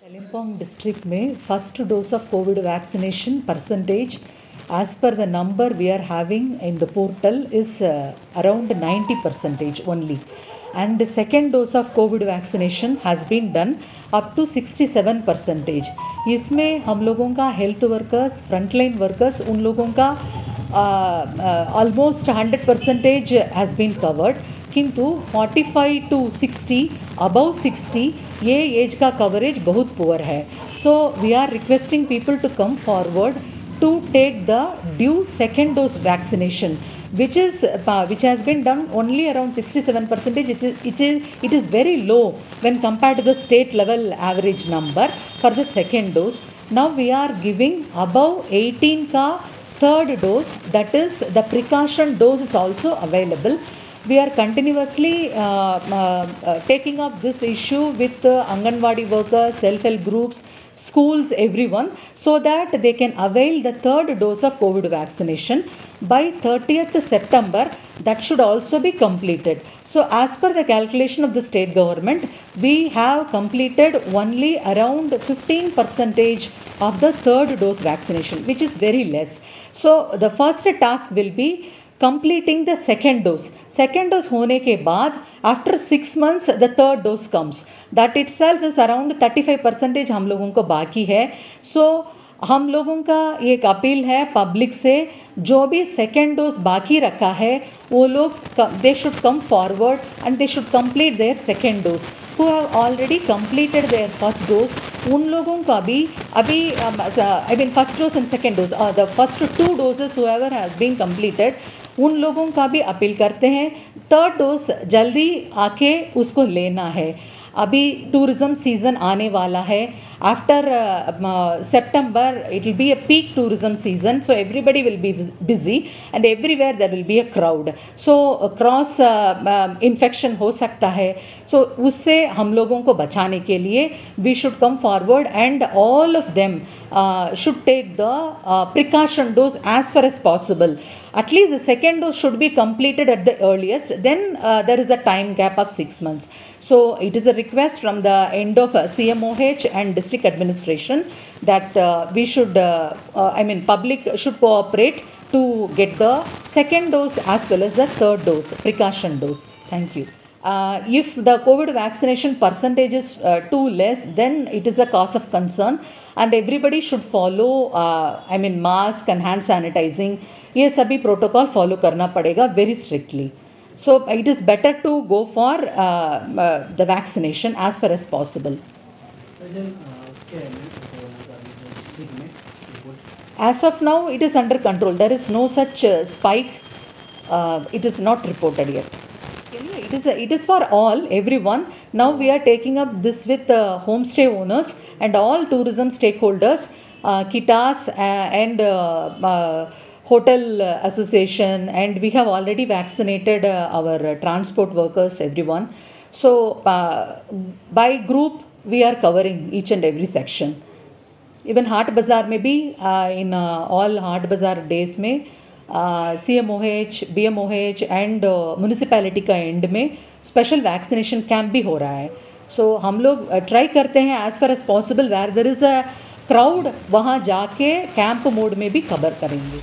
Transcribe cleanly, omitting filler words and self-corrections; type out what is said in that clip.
Kalimpong district में first dose of COVID vaccination percentage as per the number we are having in the portal is around 90% only, and the second dose of COVID vaccination has been done up to 67%. इसमें हम लोगों का health workers, frontline workers, उन लोगों का almost 100% has been covered, किंतु 45 to 60 above 60 ये as का कवरेज बहुत पुअर है. So we are requesting people to come forward to take the due second dose vaccination, which has been done only around 67%. It is very low when compared to the state level average number for the second dose. Now we are giving above 18 ka third dose, that is the precaution dose is also available. We are continuously taking up this issue with Anganwadi workers, self-help groups, schools, everyone, so that they can avail the third dose of COVID vaccination by 30th September. That should also be completed. So as per the calculation of the state government, we have completed only around 15% of the third dose vaccination, which is very less. So the first task will be completing the second dose. Second dose होने के बाद after 6 months the third dose comes. That itself is around 35% हम लोगों को बाकी है. So हम लोगों का एक अपील है पब्लिक से, जो भी सेकेंड डोज बाकी रखा है वो लोग they should come forward and they should complete their second dose. who have already completed their first dose, उन लोगों का भी अभी I mean first dose and second dose, the first 2 doses whoever has been completed, उन लोगों का भी appeal करते हैं थर्ड डोज जल्दी आके उसको लेना है. अभी टूरिज़म सीज़न आने वाला है. After September it will be a peak tourism season, so everybody will be busy and everywhere there will be a crowd, so cross infection हो सकता है. So उससे हम लोगों को बचाने के लिए we should come forward and all of them should take the precaution dose as far as possible. At least the second dose should be completed at the earliest. Then there is a time gap of 6 months. So it is a request from the end of CMOH and district administration that we should, public should cooperate to get the second dose as well as the third dose, precaution dose. Thank you. If the COVID vaccination percentage is too less, then it is a cause of concern, and everybody should follow mask and hand sanitizing. ये सभी protocol follow करना पड़ेगा very strictly. So it is better to go for the vaccination as far as possible. As of now, it is under control. There is no such spike. It is not reported yet. It is for all, everyone. Now we are taking up this with homestay owners and all tourism stakeholders, Kitas and hotel association, and we have already vaccinated our transport workers, everyone. So by group we are covering each and every section. Even Haat Bazaar में भी in all Haat Bazaar days में CMOH, BMOH and municipality का end में special vaccination camp भी हो रहा है. So हम लोग try करते हैं as far as possible where there is a crowd, वहाँ जाके camp mode में भी cover करेंगे.